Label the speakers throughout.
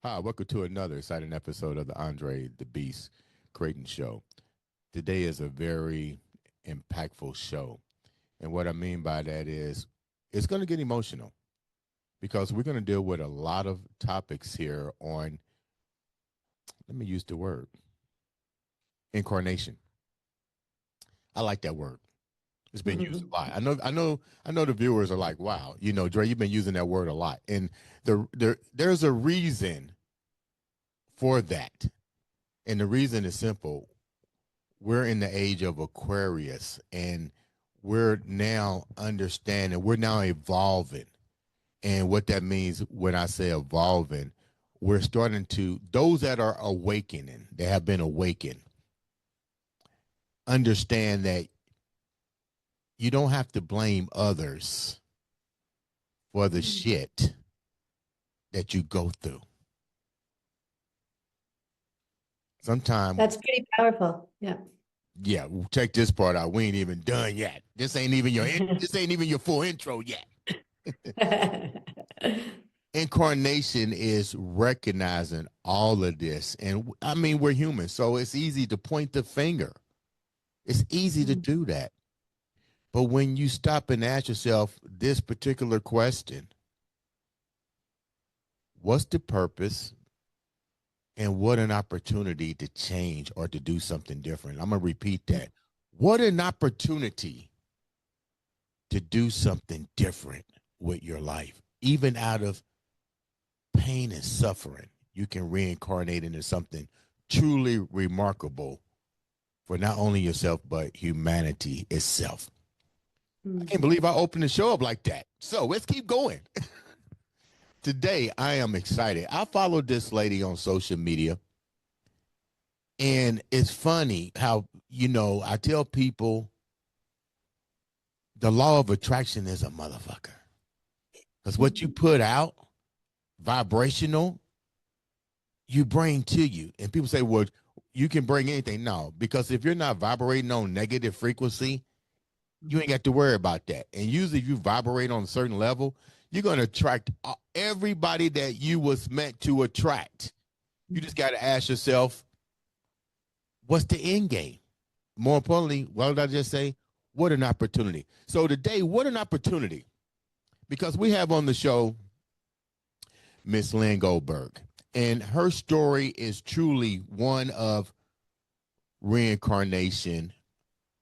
Speaker 1: Hi, welcome to another exciting episode of the Andre The Beast Crayton Show. Today is a very impactful show. And what I mean by that is it's going to get emotional because we're going to deal with a lot of topics here on, let me use the word, incarnation. I like that word. It's been used a lot. I know the viewers are like, wow, Dre, you've been using that word a lot. And there's a reason for that. And the reason is simple. We're in the age of Aquarius, and we're now understanding, we're now evolving. And what that means when I say evolving, we're starting to, those that are awakening, they have been awakened, understand that you don't have to blame others for the shit that you go through. Sometimes
Speaker 2: That's pretty powerful. Yeah.
Speaker 1: yeah, check this part out. We ain't even done yet. This ain't even your full intro yet. Incarnation is recognizing all of this. And I mean, we're human, so it's easy to point the finger. It's easy to do that. But when you stop and ask yourself this particular question, what's the purpose and what an opportunity to change or to do something different? I'm going to repeat that. What an opportunity to do something different with your life, even out of pain and suffering. You can reincarnate into something truly remarkable for not only yourself, but humanity itself. I can't believe I opened the show up like that. So let's keep going. Today, I am excited. I followed this lady on social media, and it's funny how, I tell people the law of attraction is a motherfucker. Because what you put out, vibrational, you bring to you. And people say, well, you can bring anything. No, because if you're not vibrating on negative frequency, you ain't got to worry about that. And usually if you vibrate on a certain level, you're going to attract everybody that you was meant to attract. You just got to ask yourself, what's the end game? More importantly, what did I just say? What an opportunity. So today, what an opportunity. Because we have on the show Miss Lynne Goldberg. And her story is truly one of reincarnation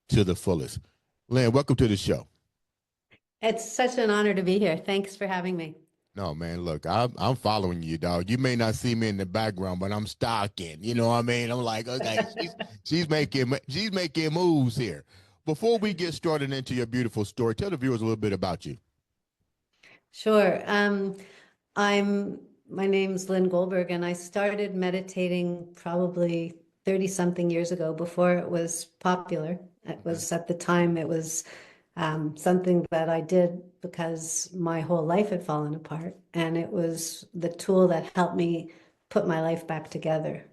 Speaker 1: to the fullest. Lynne, welcome to the show.
Speaker 2: It's such an honor to be here. Thanks for having me.
Speaker 1: No, man, look, I'm following you, dog. You may not see me in the background, but I'm stalking. You know what I mean? I'm like, okay, she's making moves here. Before we get started into your beautiful story, tell the viewers a little bit about you.
Speaker 2: Sure. My name's Lynne Goldberg, and I started meditating probably 30 something years ago before it was popular. It was at the time, it was something that I did because my whole life had fallen apart. And it was the tool that helped me put my life back together.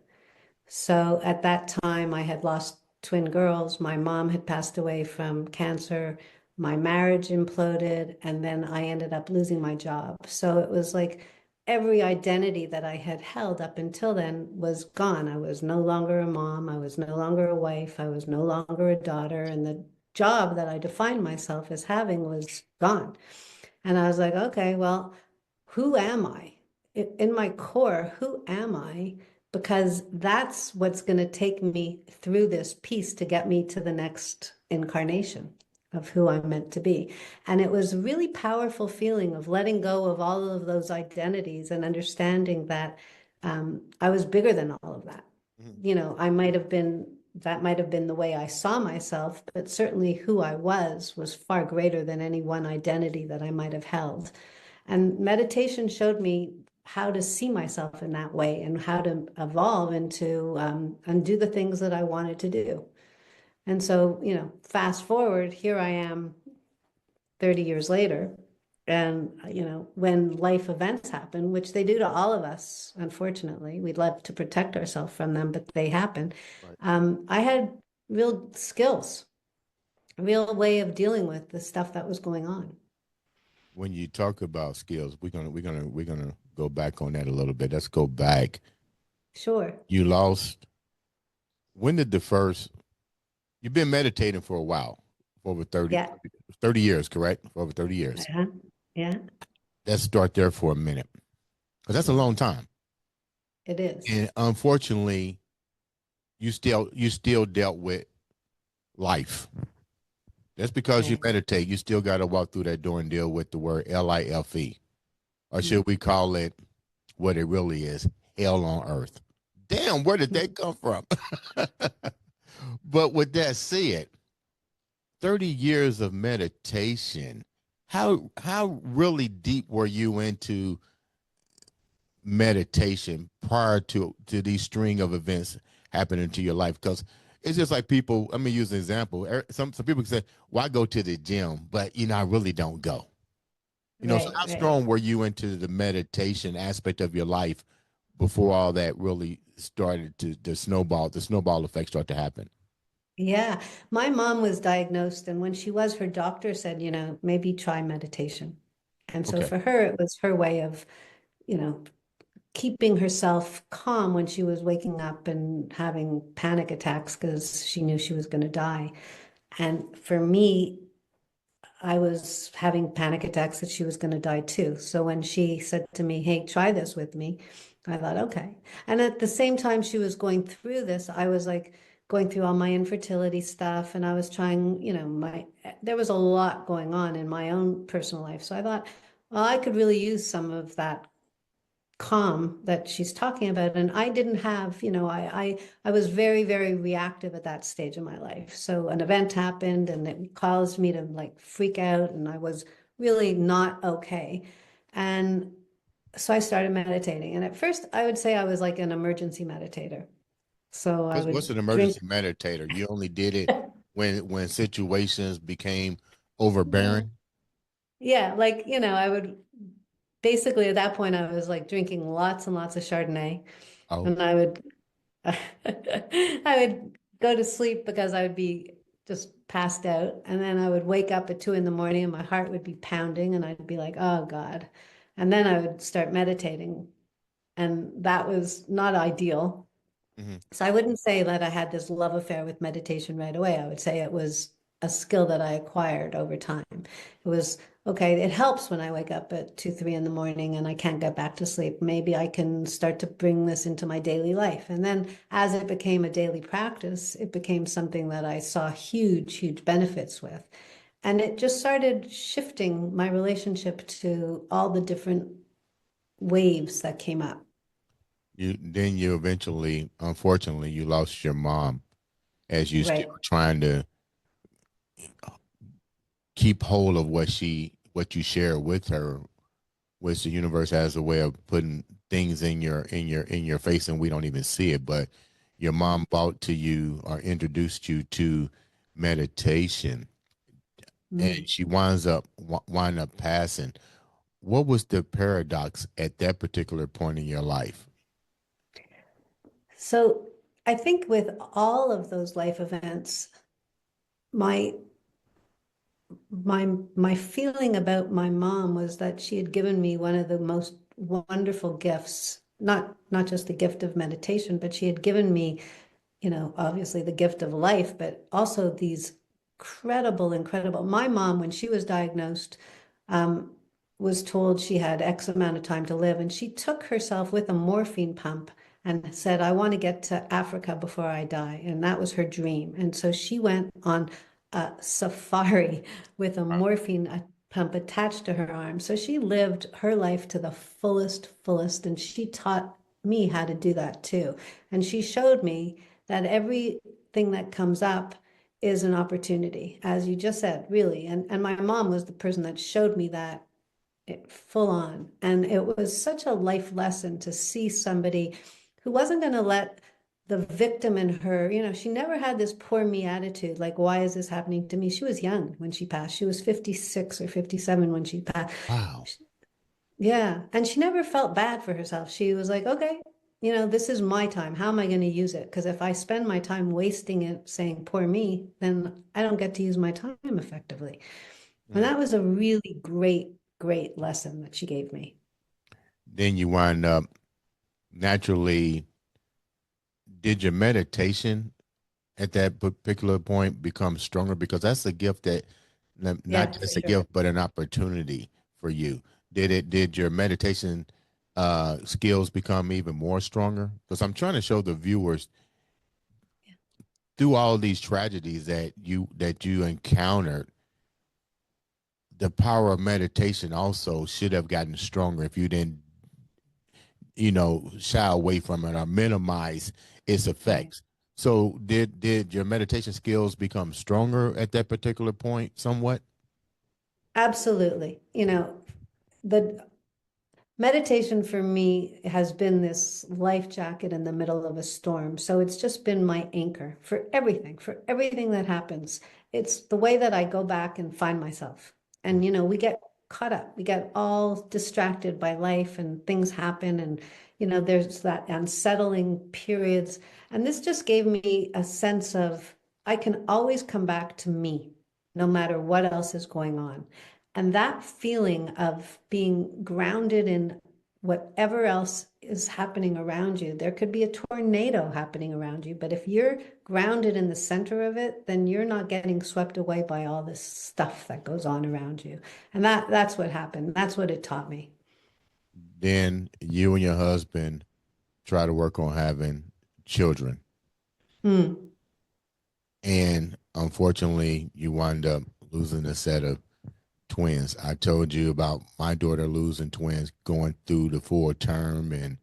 Speaker 2: So at that time, I had lost twin girls. My mom had passed away from cancer. My marriage imploded. And then I ended up losing my job. So it was like every identity that I had held up until then was gone. I was no longer a mom. I was no longer a wife. I was no longer a daughter. And the job that I defined myself as having was gone. And I was like, okay, well, who am I? In my core, who am I? Because that's what's going to take me through this piece to get me to the next incarnation of who I'm meant to be. And it was a really powerful feeling of letting go of all of those identities and understanding that I was bigger than all of that. I might have been, that might have been the way I saw myself, but certainly who I was far greater than any one identity that I might have held. And meditation showed me how to see myself in that way and how to evolve into and do the things that I wanted to do. And so, fast forward, here I am 30 years later. And, when life events happen, which they do to all of us, unfortunately, we'd love to protect ourselves from them, but they happen.
Speaker 1: Right.
Speaker 2: I had real skills, a real way of dealing with the stuff that was going on.
Speaker 1: When you talk about skills, we're gonna go back on that a little bit. Let's go back.
Speaker 2: Sure.
Speaker 1: You lost. When did the first? You've been meditating for a while, for over
Speaker 2: Yeah.
Speaker 1: 30 years, correct? For over 30 years.
Speaker 2: Uh-huh. Yeah.
Speaker 1: Let's start there for a minute, because that's a
Speaker 2: Sure.
Speaker 1: long time.
Speaker 2: It is.
Speaker 1: And unfortunately, you still dealt with life. Just because you
Speaker 2: Right.
Speaker 1: meditate, you still got to walk through that door and deal with the word life, or
Speaker 2: Mm.
Speaker 1: should we call it what it really is, hell on earth. Damn, where did that come from? But with that said, 30 years of meditation, how really deep were you into meditation prior to these string of events happening to your life? Because it's just like people, let me use an example. Some people say, well, I go to the gym, but I really don't go. So
Speaker 2: Right.
Speaker 1: how
Speaker 2: Right.
Speaker 1: strong were you into the meditation aspect of your life before all that really started to the snowball effect start to happen?
Speaker 2: Yeah. My mom was diagnosed, and when she was, her doctor said, maybe try meditation. And so
Speaker 1: Okay.
Speaker 2: for her, it was her way of, you know, keeping herself calm when she was waking up and having panic attacks because she knew she was going to die. And for me, I was having panic attacks that she was going to die too. So when she said to me, "Hey, try this with me," I thought, okay. And at the same time she was going through this, I was like going through all my infertility stuff, and I was trying, there was a lot going on in my own personal life. So I thought, well, I could really use some of that calm that she's talking about. And I didn't have, I was very, very reactive at that stage of my life. So an event happened and it caused me to like freak out, and I was really not okay. And so I started meditating. And at first I would say I was like an emergency meditator. So I
Speaker 1: What's
Speaker 2: would
Speaker 1: an
Speaker 2: drink.
Speaker 1: emergency meditator? You only did it when situations became overbearing.
Speaker 2: Yeah, like, I would basically at that point I was like drinking lots and lots of Chardonnay,
Speaker 1: Oh.
Speaker 2: and I would I would go to sleep because I would be just passed out. And then I would wake up at 2 in the morning and my heart would be pounding and I'd be like, oh God. And then I would start meditating. And that was not ideal.
Speaker 1: Hmm.
Speaker 2: So I wouldn't say that I had this love affair with meditation right away. I would say it was a skill that I acquired over time. It was okay, it helps when I wake up at 2, 3 in the morning and I can't get back to sleep. Maybe I can start to bring this into my daily life. And then as it became a daily practice, it became something that I saw huge, huge benefits with. And it just started shifting my relationship to all the different waves that came up.
Speaker 1: You eventually, unfortunately, you lost your mom as you still
Speaker 2: Right.
Speaker 1: trying to keep hold of what you share with her, which the universe has a way of putting things in your face and we don't even see it. But your mom brought to you or introduced you to meditation, and
Speaker 2: Mm.
Speaker 1: she wind up passing. What was the paradox at that particular point in your life?
Speaker 2: So I think with all of those life events, my my feeling about my mom was that she had given me one of the most wonderful gifts, not just the gift of meditation, but she had given me, obviously the gift of life, but also these incredible. My mom, when she was diagnosed, um, was told she had X amount of time to live, and she took herself with a morphine pump and said, I want to get to Africa before I die. And that was her dream. And so she went on a safari with a morphine pump attached to her arm. So she lived her life to the fullest, and she taught me how to do that too. And she showed me that everything that comes up is an opportunity, as you just said, really. And my mom was the person that showed me that full on. And it was such a life lesson to see somebody who wasn't going to let the victim in her, she never had this poor me attitude, like, why is this happening to me? She was young when she passed. She was 56 or 57 when she passed.
Speaker 1: Wow.
Speaker 2: Yeah. And she never felt bad for herself. She was like, okay, this is my time. How am I going to use it? Because if I spend my time wasting it saying poor me, then I don't get to use my time effectively. And
Speaker 1: Mm.
Speaker 2: that was a really great, great lesson that she gave me.
Speaker 1: then you wind up naturally. Did your meditation at that particular point become stronger? Because that's a gift that not
Speaker 2: Yeah, for
Speaker 1: just a
Speaker 2: sure.
Speaker 1: gift, but an opportunity for you. Did your meditation skills become even more stronger? Because I'm trying to show the viewers through all these tragedies that you encountered, the power of meditation also should have gotten stronger if you didn't, shy away from it or minimize its
Speaker 2: Right.
Speaker 1: effects. So did your meditation skills become stronger at that particular point somewhat?
Speaker 2: Absolutely. The meditation for me has been this life jacket in the middle of a storm. So it's just been my anchor for everything that happens. It's the way that I go back and find myself. And, we get caught up, we get all distracted by life and things happen. And, there's that unsettling periods. And this just gave me a sense of I can always come back to me, no matter what else is going on. And that feeling of being grounded in whatever else is happening around you, there could be a tornado happening around you, but if you're grounded in the center of it, then you're not getting swept away by all this stuff that goes on around you. And that's what happened. That's what it taught me.
Speaker 1: Then you and your husband try to work on having children.
Speaker 2: Mm.
Speaker 1: And unfortunately, you wind up losing a set of twins. I told you about my daughter losing twins going through the full term. And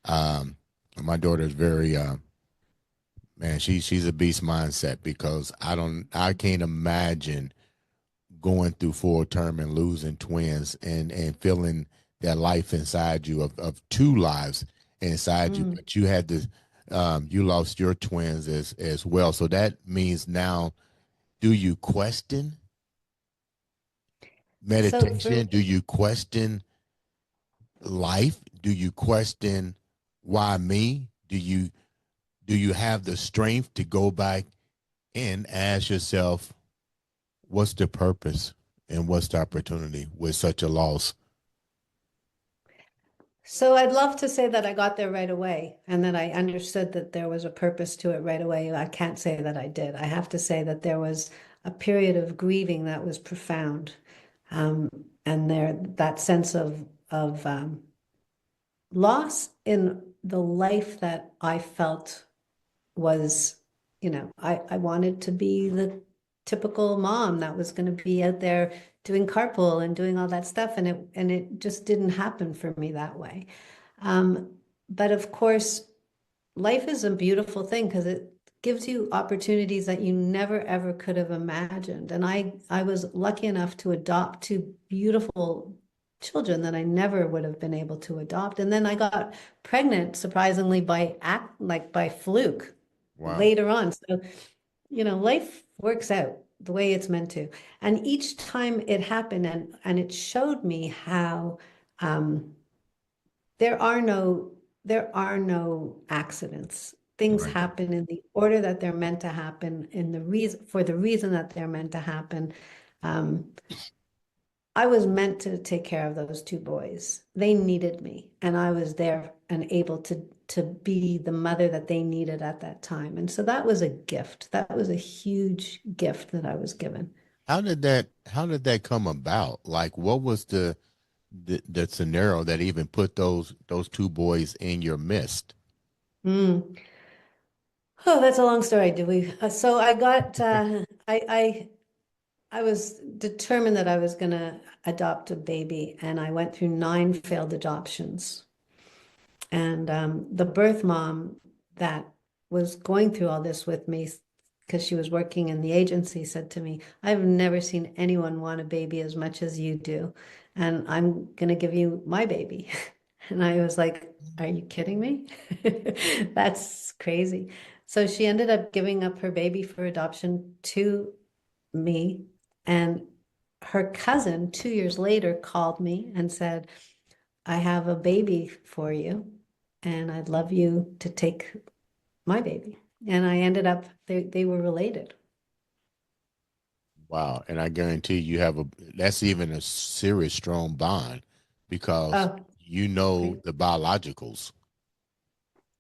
Speaker 1: um, my daughter is very, man, she's a beast mindset because I can't imagine going through full term and losing twins and feeling that life inside you of two lives inside you,
Speaker 2: Mm.
Speaker 1: but you had to you lost your twins as well. So that means now, do you question
Speaker 2: So for
Speaker 1: meditation? Do you question life? Do you question why me? Do you have the strength to go back and ask yourself, what's the purpose and what's the opportunity with such a loss?
Speaker 2: So I'd love to say that I got there right away and that I understood that there was a purpose to it right away. I can't say that I did. I have to say that there was a period of grieving that was profound. Um, and that sense of loss in the life that I felt was, I wanted to be the typical mom that was going to be out there doing carpool and doing all that stuff, and it just didn't happen for me that way. Um, but of course, life is a beautiful thing because it gives you opportunities that you never ever could have imagined. And I was lucky enough to adopt two beautiful children that I never would have been able to adopt. And then I got pregnant surprisingly by fluke
Speaker 1: Wow.
Speaker 2: later on. So, life works out the way it's meant to. And each time it happened and it showed me how um there are no there are no accidents. Things
Speaker 1: Right.
Speaker 2: happen in the order that they're meant to happen, in the reason for the reason that they're meant to happen. Um, I was meant to take care of those two boys. They needed me, and I was there and able to be the mother that they needed at that time. And so that was a gift. That was a huge gift that I was given.
Speaker 1: How did that come about? Like, what was the scenario that even put those two boys in your midst?
Speaker 2: Mm. Oh, that's a long story. Do we? So I got I was determined that I was going to adopt a baby, and I went through 9 failed adoptions. And the birth mom that was going through all this with me, because she was working in the agency, said to me, I've never seen anyone want a baby as much as you do. And I'm going to give you my baby. And I was like, are you kidding me? That's crazy. So she ended up giving up her baby for adoption to me. And her cousin, 2 years later, called me and said, I have a baby for you, and I'd love you to take my baby. And I ended up, they were related.
Speaker 1: Wow. And I guarantee you have that's even a serious strong bond because
Speaker 2: Oh,
Speaker 1: you know
Speaker 2: Right.
Speaker 1: the biologicals.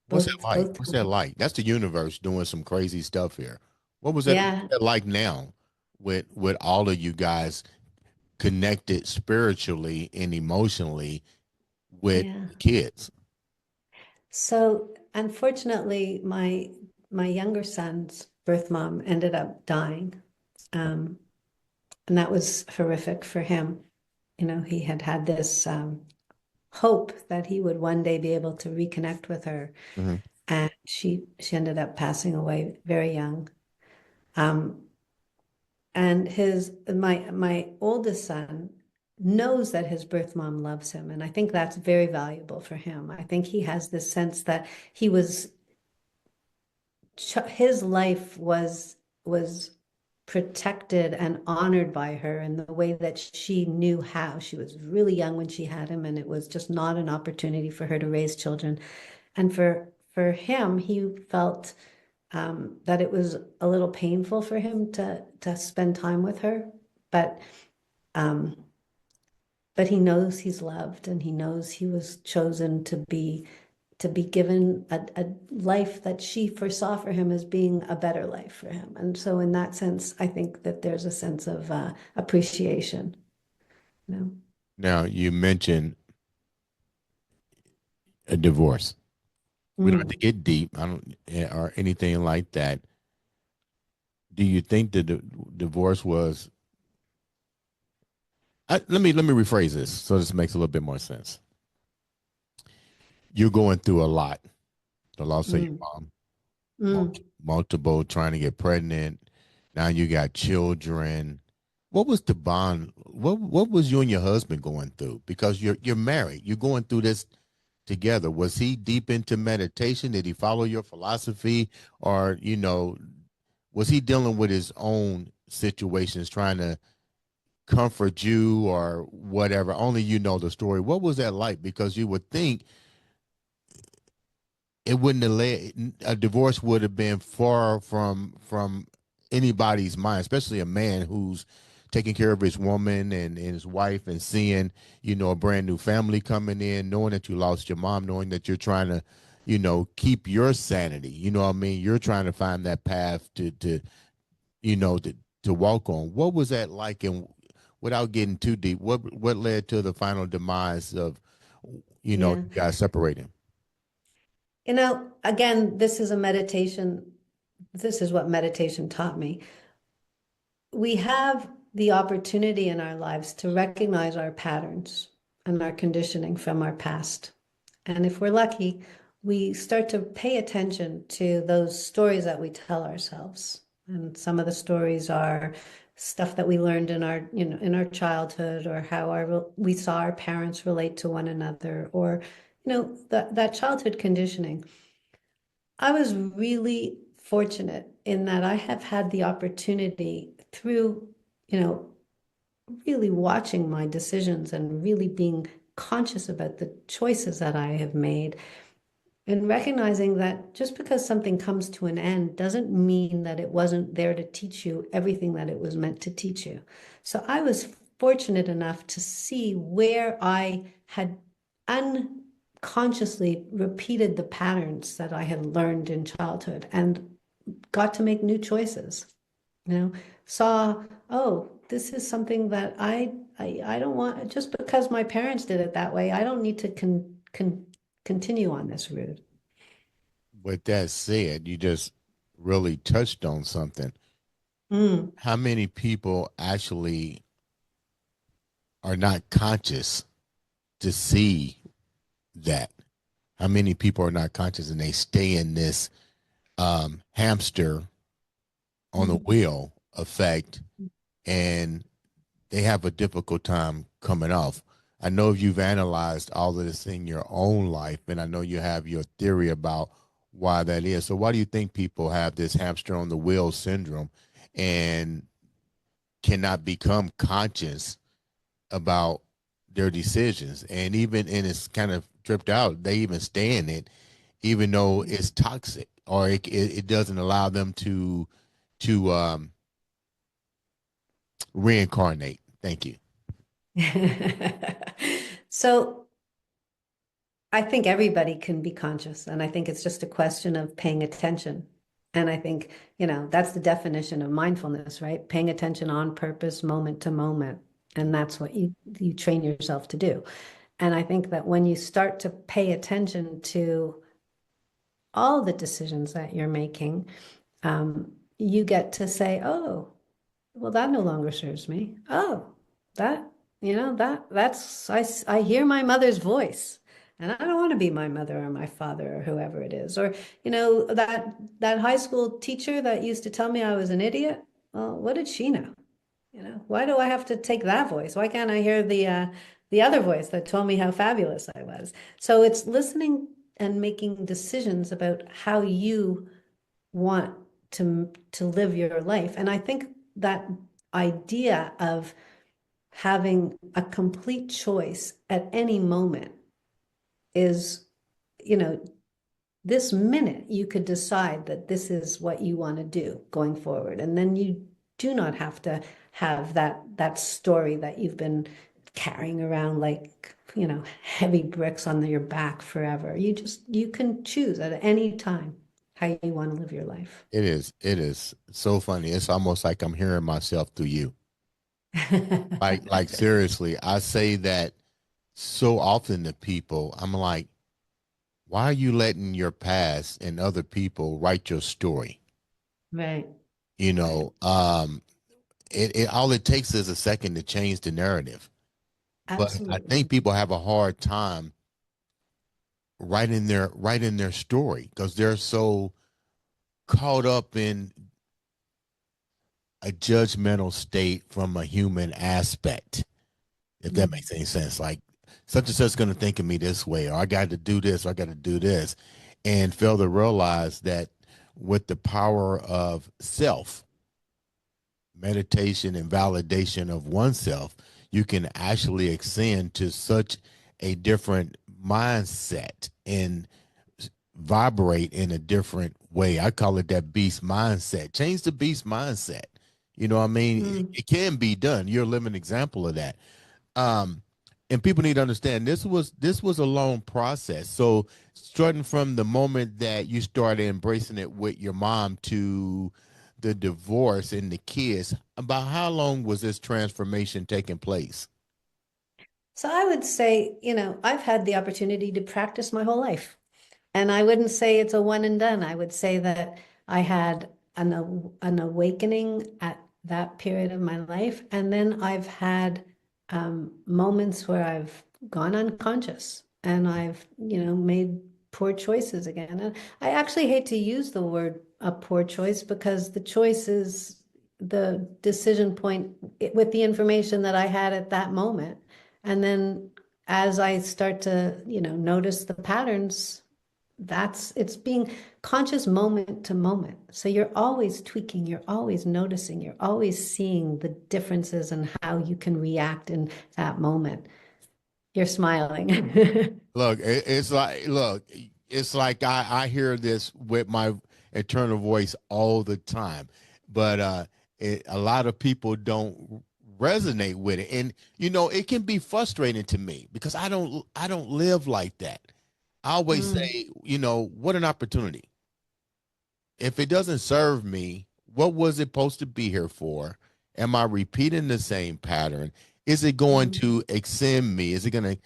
Speaker 1: What's that
Speaker 2: Both,
Speaker 1: like?
Speaker 2: both.
Speaker 1: What's that like? That's the universe doing some crazy stuff here. What's
Speaker 2: Yeah,
Speaker 1: that like now with all of you guys connected spiritually and emotionally with
Speaker 2: yeah.
Speaker 1: the kids?
Speaker 2: So unfortunately, my younger son's birth mom ended up dying. Um, and that was horrific for him. You know, he had had this hope that he would one day be able to reconnect with her,
Speaker 1: Mm-hmm.
Speaker 2: and she ended up passing away very young. Um, and his my oldest son knows that his birth mom loves him, and I think that's very valuable for him. I think he has this sense that he was his life was protected and honored by her in the way that she knew how. She was really young when she had him, and it was just not an opportunity for her to raise children. And for him, he felt that it was a little painful for him to spend time with her, but um, but he knows he's loved, and he knows he was chosen to be given a life that she foresaw for him as being a better life for him. And so in that sense, I think that there's a sense of appreciation, you know.
Speaker 1: Now you mentioned a divorce. We don't have to
Speaker 2: Mm,
Speaker 1: get deep. I don't or anything like that. Do you think that the divorce was? Let me rephrase this so this makes a little bit more sense. You're going through a lot. The loss of your
Speaker 2: mm,
Speaker 1: mom,
Speaker 2: mm.
Speaker 1: multiple trying to get pregnant. Now you got children. What was the bond? What was you and your husband going through? Because you're married. You're going through this together. Was he deep into meditation? Did he follow your philosophy, or was he dealing with his own situations, trying to comfort you or whatever? Only you know the story. What was that like? Because you would think it wouldn't have led a divorce would have been far from anybody's mind, especially a man who's taking care of his woman and his wife and seeing a brand new family coming in, knowing that you lost your mom, knowing that you're trying to keep your sanity. You know what I mean? You're trying to find that path to you know to to walk on. What was that like? And without getting too deep, what led to the final demise of
Speaker 2: Yeah.
Speaker 1: you guys separating?
Speaker 2: You know, again, this is a meditation. This is what meditation taught me. We have the opportunity in our lives to recognize our patterns and our conditioning from our past. And if we're lucky, we start to pay attention to those stories that we tell ourselves. And some of the stories are stuff that we learned in our, in our childhood, or how we saw our parents relate to one another, or, that childhood conditioning. I was really fortunate in that I have had the opportunity through, you know, really watching my decisions and really being conscious about the choices that I have made, and recognizing that just because something comes to an end doesn't mean that it wasn't there to teach you everything that it was meant to teach you. So I was fortunate enough to see where I had unconsciously repeated the patterns that I had learned in childhood, and got to make new choices. You know, saw, oh, this is something that I don't want, just because my parents did it that way, I don't need to continue on this route.
Speaker 1: With that said, you just really touched on something.
Speaker 2: Mm,
Speaker 1: How many people actually are not conscious to see that? How many people are not conscious and they stay in this hamster on the
Speaker 2: mm,
Speaker 1: wheel effect, and they have a difficult time coming off? I know you've analyzed all of this in your own life, and I know you have your theory about why that is. So, why do you think people have this hamster on the wheel syndrome and cannot become conscious about their decisions? And even and it's kind of dripped out, they even stay in it, even though it's toxic, or it doesn't allow them to reincarnate. Thank you.
Speaker 2: So I think everybody can be conscious, and I think it's just a question of paying attention. And I think, that's the definition of mindfulness, right? Paying attention on purpose, moment to moment. And that's what you train yourself to do. And I think that when you start to pay attention to all the decisions that you're making, you get to say, oh, well, that no longer serves me. Oh, that, I hear my mother's voice, and I don't want to be my mother or my father or whoever it is. Or, that high school teacher that used to tell me I was an idiot. Well, what did she know? Why do I have to take that voice? Why can't I hear the other voice that told me how fabulous I was? So it's listening and making decisions about how you want to live your life. And I think that idea of having a complete choice at any moment is, this minute you could decide that this is what you want to do going forward. And then you do not have to have that story that you've been carrying around like, heavy bricks on your back forever. You can choose at any time how you want to live your life.
Speaker 1: It is so funny. It's almost like I'm hearing myself through you. Like seriously, I say that so often to people. I'm like, why are you letting your past and other people write your story?
Speaker 2: Right,
Speaker 1: You
Speaker 2: right.
Speaker 1: know, it all it takes is a second to change the narrative. But I think
Speaker 2: Absolutely.
Speaker 1: people have a hard time writing their story because they're so caught up in a judgmental state from a human aspect, if that
Speaker 2: Mm.
Speaker 1: makes any sense. Like such and such going to think of me this way, or I got to do this, or I got to do this, and fail to realize that with the power of self, meditation and validation of oneself, you can actually ascend to such a different mindset and vibrate in a different way. I call it that beast mindset. Change the beast mindset. You know what I mean?
Speaker 2: Mm.
Speaker 1: It can be done. You're a living example of that. Um, and people need to understand this was a long process. So starting from the moment that you started embracing it with your mom to the divorce and the kids, about how long was this transformation taking place?
Speaker 2: So I would say, I've had the opportunity to practice my whole life. And I wouldn't say it's a one and done. I would say that I had an awakening at that period of my life. And then I've had moments where I've gone unconscious and I've, made poor choices again. And I actually hate to use the word a poor choice because the choice is the decision point with the information that I had at that moment. And then as I start to, notice the patterns, it's being conscious moment to moment. So you're always tweaking, you're always noticing, you're always seeing the differences and how you can react in that moment. You're smiling.
Speaker 1: Look, it's like I hear this with my internal voice all the time, but a lot of people don't resonate with it, and it can be frustrating to me because I don't live like that. I always
Speaker 2: Mm,
Speaker 1: say, what an opportunity. If it doesn't serve me, what was it supposed to be here for? Am I repeating the same pattern? Is it going
Speaker 2: mm,
Speaker 1: to extend me? Is it going to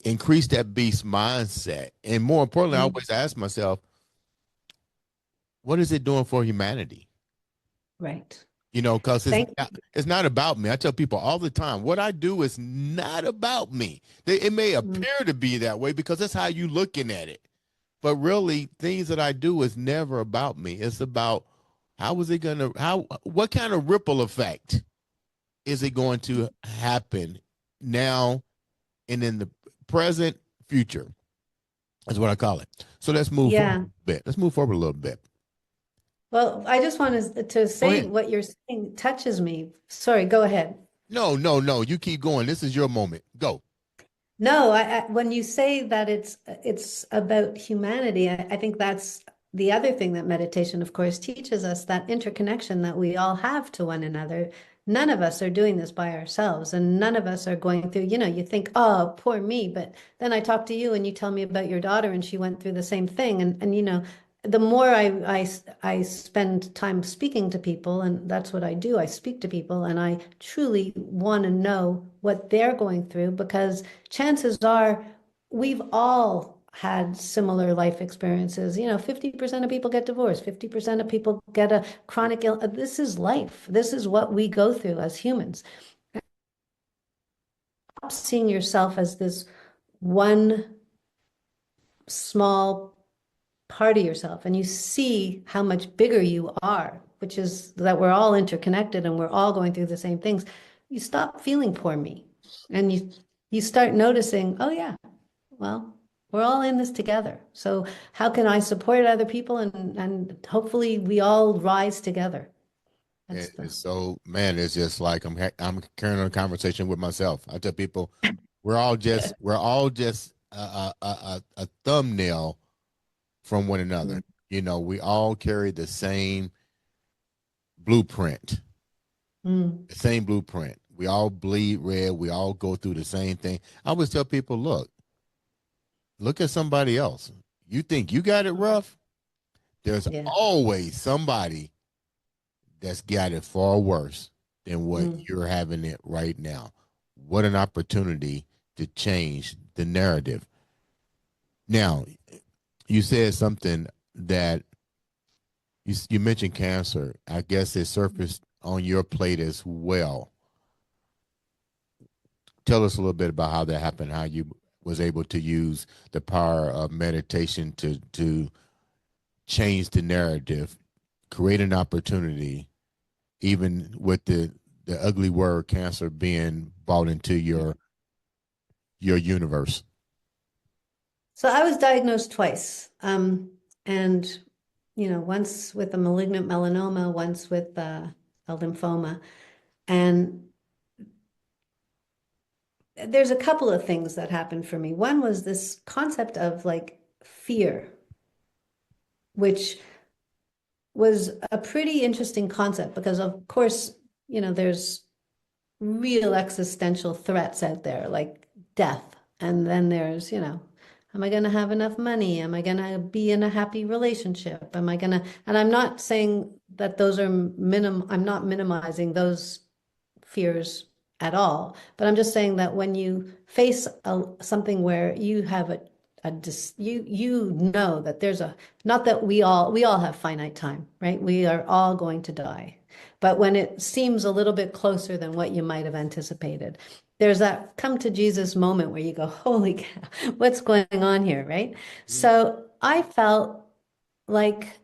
Speaker 1: increase that beast mindset? And more importantly, I
Speaker 2: mm.
Speaker 1: always ask myself, what is it doing for humanity?
Speaker 2: Right.
Speaker 1: Because it's
Speaker 2: Thank
Speaker 1: not, it's not about me. I tell people all the time, what I do is not about me. It may
Speaker 2: mm,
Speaker 1: appear to be that way because that's how you looking at it. But really, things that I do is never about me. It's about what kind of ripple effect is it going to happen now and in the present future? That's what I call it. So let's move forward
Speaker 2: yeah.
Speaker 1: a bit. Let's move forward a little bit.
Speaker 2: Well, I just wanted to
Speaker 1: Go
Speaker 2: say
Speaker 1: ahead.
Speaker 2: what you're saying touches me. Sorry, go ahead.
Speaker 1: No, no, no. You keep going. This is your moment. Go.
Speaker 2: No, when you say that it's about humanity, I think that's the other thing that meditation, of course, teaches us, that interconnection that we all have to one another. none of us are doing this by ourselves, and none of us are going through, you think, oh, poor me, but then I talk to you and you tell me about your daughter and she went through the same thing. And the more I spend time speaking to people, and that's what I do, I speak to people, and I truly want to know what they're going through, because chances are we've all had similar life experiences. 50% of people get divorced, 50% of people get a chronic ill. This is life. This is what we go through as humans. Stop seeing yourself as this one small part of yourself, and you see how much bigger you are, which is that we're all interconnected and we're all going through the same things. You stop feeling poor me, and you start noticing, oh yeah, well, we're all in this together. So how can I support other people, and hopefully we all rise together. That's the
Speaker 1: It's so, man, it's just like I'm carrying on a conversation with myself. I tell people we're all just a thumbnail from one another. We all carry blueprint,
Speaker 2: Mm.
Speaker 1: the same blueprint. We all bleed red. We all go through the same thing. I always tell people, look at somebody else. You think you got it rough? There's
Speaker 2: Yeah.
Speaker 1: always somebody that's got it far worse than what
Speaker 2: Mm.
Speaker 1: you're having it right now. What an opportunity to change the narrative. Now, you said something that you mentioned cancer. I guess it surfaced on your plate as well. Tell us a little bit about how that happened, how you was able to use the power of meditation to change the narrative, create an opportunity, even with the ugly word cancer being brought into your universe.
Speaker 2: So I was diagnosed twice. And once with a malignant melanoma, once with a lymphoma. And there's a couple of things that happened for me. One was this concept of like fear, which was a pretty interesting concept because, of course, there's real existential threats out there like death. And then there's, am I going to have enough money? Am I going to be in a happy relationship? Am I going to, and I'm not saying that those are I'm not minimizing those fears at all. But I'm just saying that when you face something where you have you know that there's not that we all have finite time, right? We are all going to die. But when it seems a little bit closer than what you might have anticipated, there's that come to Jesus moment where you go, holy cow, what's going on here, right? So I felt like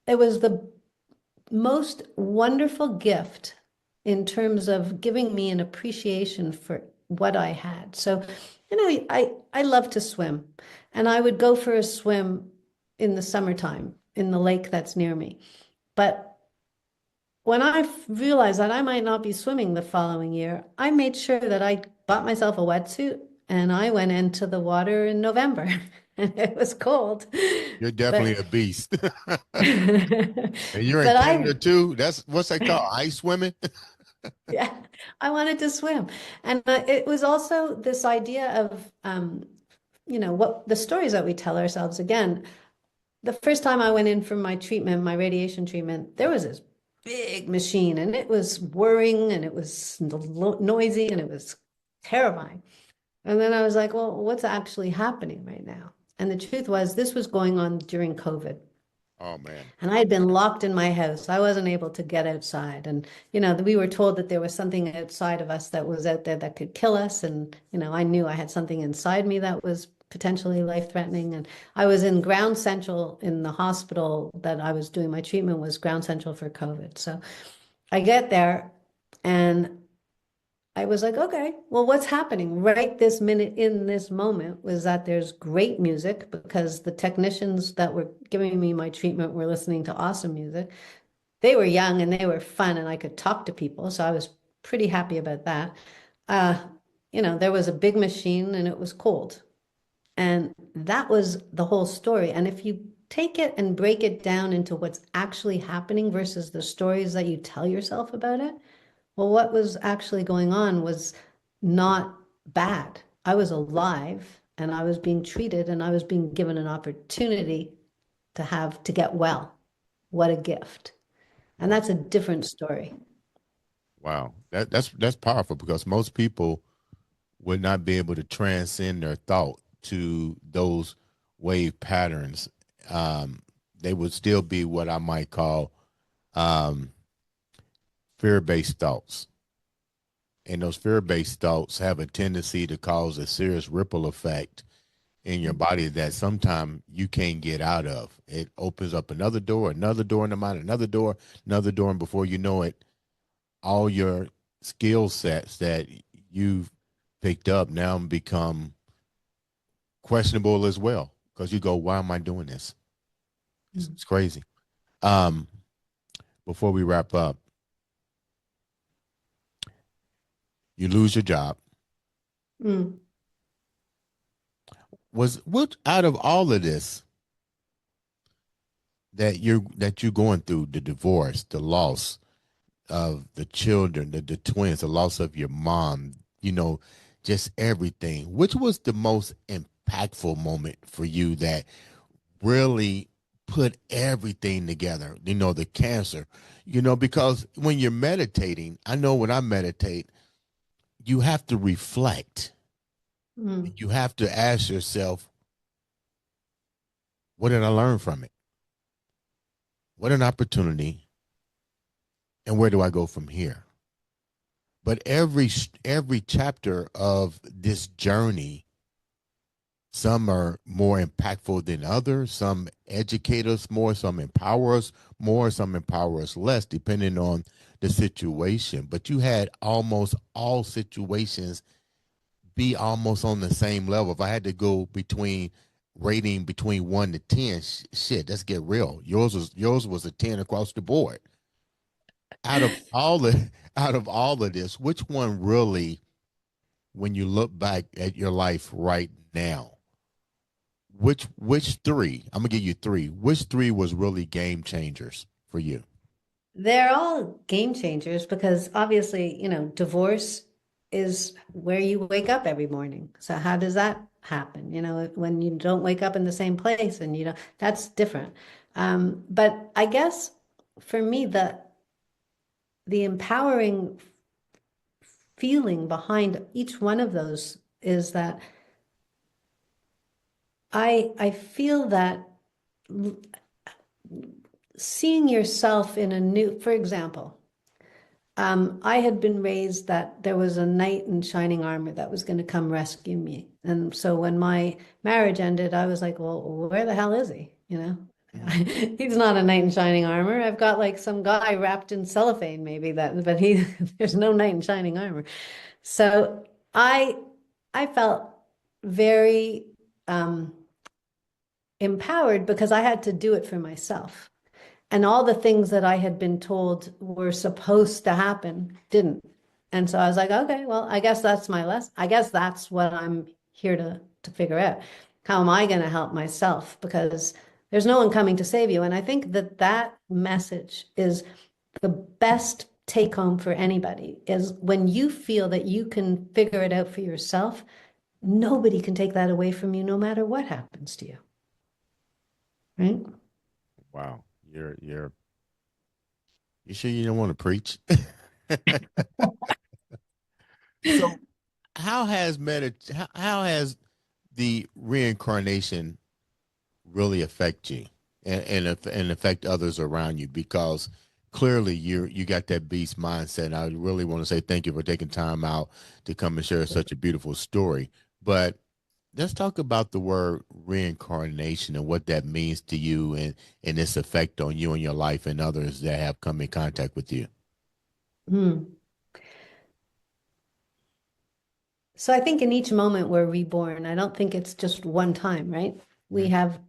Speaker 2: it was the most wonderful gift in terms of giving me an appreciation for what I had. So, I love to swim, and I would go for a swim in the summertime in the lake that's near me. But when I realized that I might not be swimming the following year, I made sure that I bought myself a wetsuit and I went into the water in November and it was cold.
Speaker 1: You're definitely
Speaker 2: But
Speaker 1: a beast. And you're in
Speaker 2: but
Speaker 1: Canada
Speaker 2: I
Speaker 1: too. That's what's that called? Ice swimming?
Speaker 2: yeah, I wanted to swim. And it was also this idea of what the stories that we tell ourselves. Again, the first time I went in for my treatment, my radiation treatment, there was this big machine and it was whirring and it was noisy and it was terrifying. And then I was like, well, what's actually happening right now? And the truth was, this was going on during COVID.
Speaker 1: Oh man.
Speaker 2: And I had been locked in my house. I wasn't able to get outside. And, we were told that there was something outside of us that was out there that could kill us. And, I knew I had something inside me that was potentially life-threatening. And I was in Ground Central in the hospital that I was doing my treatment was Ground Central for COVID. So I get there and I was like, okay, well, what's happening right this minute in this moment was that there's great music because the technicians that were giving me my treatment were listening to awesome music. They were young and they were fun and I could talk to people. So I was pretty happy about that. Uh, there was a big machine and it was cold. And that was the whole story. And if you take it and break it down into what's actually happening versus the stories that you tell yourself about it, Well, what was actually going on was not bad. I was alive and I was being treated and I was being given an opportunity to get well. What a gift. And
Speaker 1: Wow.
Speaker 2: that's a different story.
Speaker 1: Wow. That's powerful because most people would not be able to transcend their thought to those wave patterns. Um, they would still be what I might call um, fear-based thoughts. And those fear-based thoughts have a tendency to cause a serious ripple effect in your body that sometimes you can't get out of. It opens up another door in the mind, another door, and before you know it, all your skill sets that you've picked up now become questionable as well because you go, why am I doing this? It's crazy. Um, Before we wrap up, you lose your job.
Speaker 2: Mm.
Speaker 1: Was what out of all of this that you're going through, the divorce, the loss of the children, the twins, the loss of your mom, just everything. Which was the most impactful moment for you that really put everything together? The cancer, because when you're meditating, I know when I meditate, you have to reflect.
Speaker 2: Mm.
Speaker 1: You have to ask yourself, what did I learn from it? What an opportunity, and where do I go from here? But every chapter of this journey, some are more impactful than others. Some educate us more, some empower us more, some empower us less, depending on the situation. But you had almost all situations be almost on the same level. If I had to go between rating between 1 to 10, shit, let's get real. Yours was a 10 across the board. Out of all the out of all of this, which one really, when you look back at your life right now, which three? I'm gonna give you three. Which three was really game changers for you?
Speaker 2: They're all game changers because obviously, divorce is where you wake up every morning. So how does that happen? When you don't wake up in the same place and that's different. But I guess for me, the empowering feeling behind each one of those is that I feel that seeing yourself in a new, for example, I had been raised that there was a knight in shining armor that was going to come rescue me. And so when my marriage ended, I was like, well, where the hell is he?
Speaker 1: Mhm.
Speaker 2: He's not a knight in shining armor. I've got like some guy wrapped in cellophane, maybe but there's no knight in shining armor. So I, I felt very empowered because I had to do it for myself. And all the things that I had been told were supposed to happen didn't. And so I was like, okay, well, I guess that's my lesson. I guess that's what I'm here to figure out. How am I going to help myself? Because there's no one coming to save you. And I think that message is the best take home for anybody is when you feel that you can figure it out for yourself, nobody can take that away from you, no matter what happens to you. Right?
Speaker 1: Wow, you sure you don't want to preach? So, how has the reincarnation really affect you and affect others around you? Because clearly you got that beast mindset. And I really want to say thank you for taking time out to come and share such a beautiful story. But let's talk about the word reincarnation and what that means to you and its effect on you and your life and others that have come in contact with you.
Speaker 2: Hmm. So I think in each moment we're reborn. I don't think it's just one time, right? We
Speaker 1: Mhm.
Speaker 2: have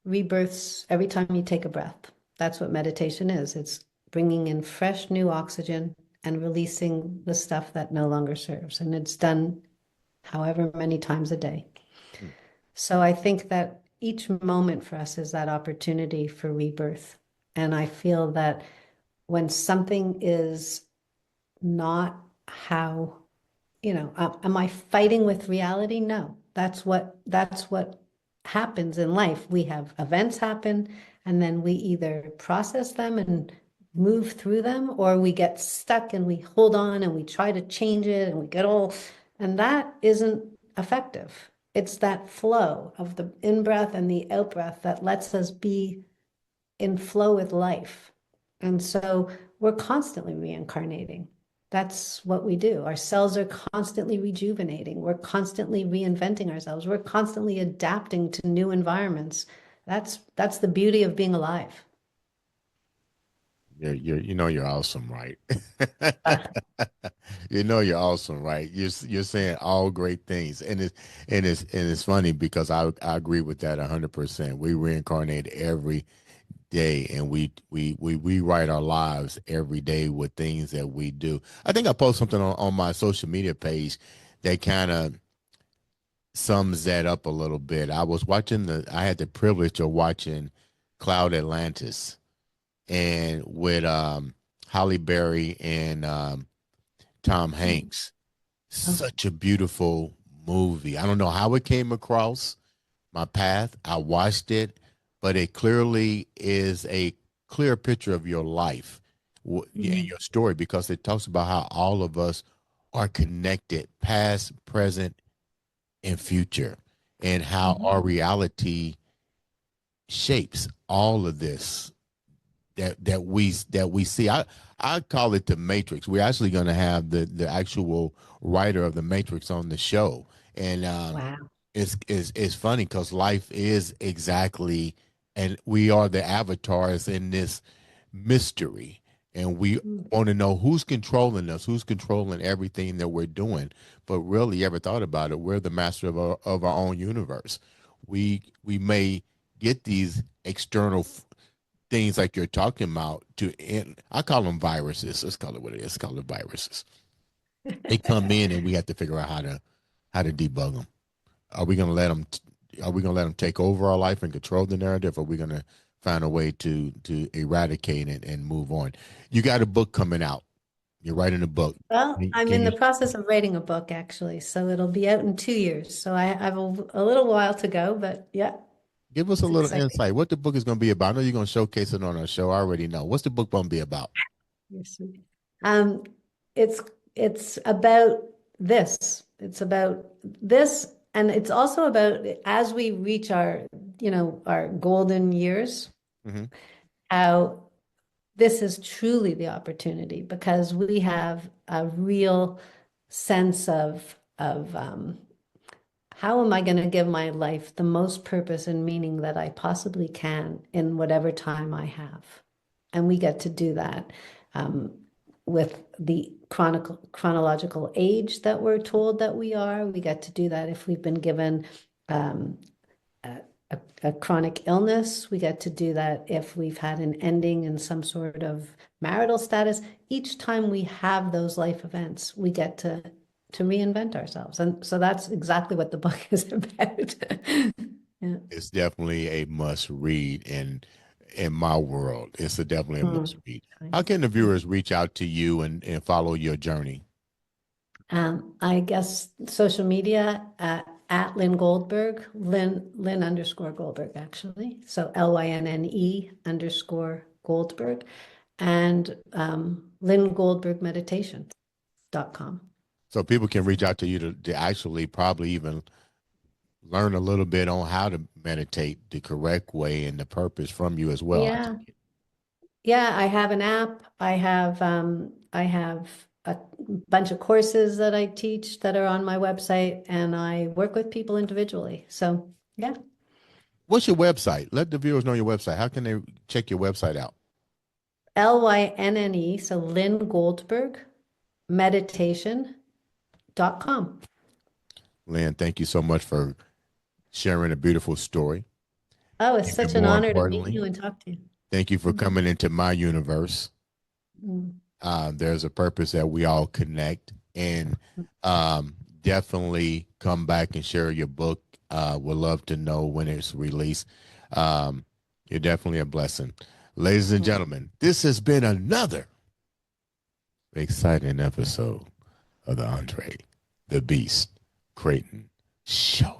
Speaker 2: rebirths every time you take a breath. That's what meditation is. It's bringing in fresh new oxygen and releasing the stuff that no longer serves. And it's done however many times a day. So I think that each moment for us is that opportunity for rebirth. And I feel that when something is not how, am I fighting with reality? No, that's what happens in life. We have events happen, and then we either process them and move through them, or we get stuck and we hold on and we try to change it and we get all, and that isn't effective. It's that flow of the in breath and the out breath that lets us be in flow with life. And so we're constantly reincarnating. That's what we do. Our cells are constantly rejuvenating. We're constantly reinventing ourselves. We're constantly adapting to new environments. That's the beauty of being alive.
Speaker 1: You're awesome, right?
Speaker 2: Uh,
Speaker 1: You're awesome, right? You're saying all great things, and it's funny because I agree with that 100%. We reincarnate every day, and we rewrite our lives every day with things that we do. I think I post something on my social media page that kind of sums that up a little bit. I had the privilege of watching Cloud Atlantis and with Holly Berry and Tom Hanks.
Speaker 2: oh,
Speaker 1: Such a beautiful movie. I don't know how it came across my path. I watched it, but it clearly is a clear picture of your life and
Speaker 2: mm,
Speaker 1: your story, because it talks about how all of us are connected, past, present, and future, and how
Speaker 2: mhm.
Speaker 1: our reality shapes all of this that we see. I call it the Matrix. We're actually going to have the actual writer of the Matrix on the show, and
Speaker 2: Wow.
Speaker 1: it's funny because life is exactly, and we are the avatars in this mystery, and we
Speaker 2: Mm,
Speaker 1: want to know who's controlling us, who's controlling everything that we're doing. But really, you ever thought about it? We're the master of our own universe. We may get these external things like you're talking about I call them viruses. Let's call it what it is. Let's call it viruses. They come in and we have to figure out how to debug them. Are we going to let them? Are we going to let them take over our life and control the narrative? Or are we going to find a way to eradicate it and move on? You got a book coming out. You're writing a book.
Speaker 2: Well, I'm
Speaker 1: Can
Speaker 2: in
Speaker 1: you
Speaker 2: the process of writing a book actually, so it'll be out in 2 years. So I have a little while to go, but yeah,
Speaker 1: give us a
Speaker 2: it's
Speaker 1: little
Speaker 2: exciting.
Speaker 1: insight? What the book is going to be about? I know you're going to showcase it on our show. I already know. What's the book going to be about?
Speaker 2: You're sweet. Um, it's it's about this. It's about this, and it's also about as we reach our golden years,
Speaker 1: Mm-hmm.
Speaker 2: how this is truly the opportunity because we have a real sense of how am I going to give my life the most purpose and meaning that I possibly can in whatever time I have? And we get to do that um, with the chronological age that we're told that we are. We get to do that if we've been given um, a chronic illness. We get to do that if we've had an ending in some sort of marital status. Each time we have those life events, we get to reinvent ourselves. And so that's exactly what the book is about. Yeah.
Speaker 1: It's definitely a must read in my world. It's definitely a must
Speaker 2: Mm.
Speaker 1: read. How can the viewers reach out to you and follow your journey?
Speaker 2: I guess social media at Lynne Goldberg, Lynne underscore Goldberg, actually. So Lynne underscore Goldberg and Lynne Goldberg Meditation.com.
Speaker 1: So people can reach out to you to actually probably even learn a little bit on how to meditate the correct way and the purpose from you as well.
Speaker 2: Yeah. Yeah, I have an app. I have a bunch of courses that I teach that are on my website, and I work with people individually. So yeah,
Speaker 1: What's your website? Let the viewers know your website. How can they check your website out?
Speaker 2: Lynne, so Lynne Goldberg Meditation.com.
Speaker 1: Lynn, thank you so much for sharing a beautiful story.
Speaker 2: Oh, it's
Speaker 1: And
Speaker 2: such an
Speaker 1: more
Speaker 2: honor to meet
Speaker 1: importantly,
Speaker 2: you and talk to you.
Speaker 1: thank you for
Speaker 2: Mm,
Speaker 1: coming into my universe.
Speaker 2: mm,
Speaker 1: There's a purpose that we all connect, and
Speaker 2: mm,
Speaker 1: definitely come back and share your book. Would love to know when it's released. Um, you're definitely a blessing. Ladies and
Speaker 2: mm.
Speaker 1: gentlemen, this has been another exciting episode of the Andre The Beast Crayton show.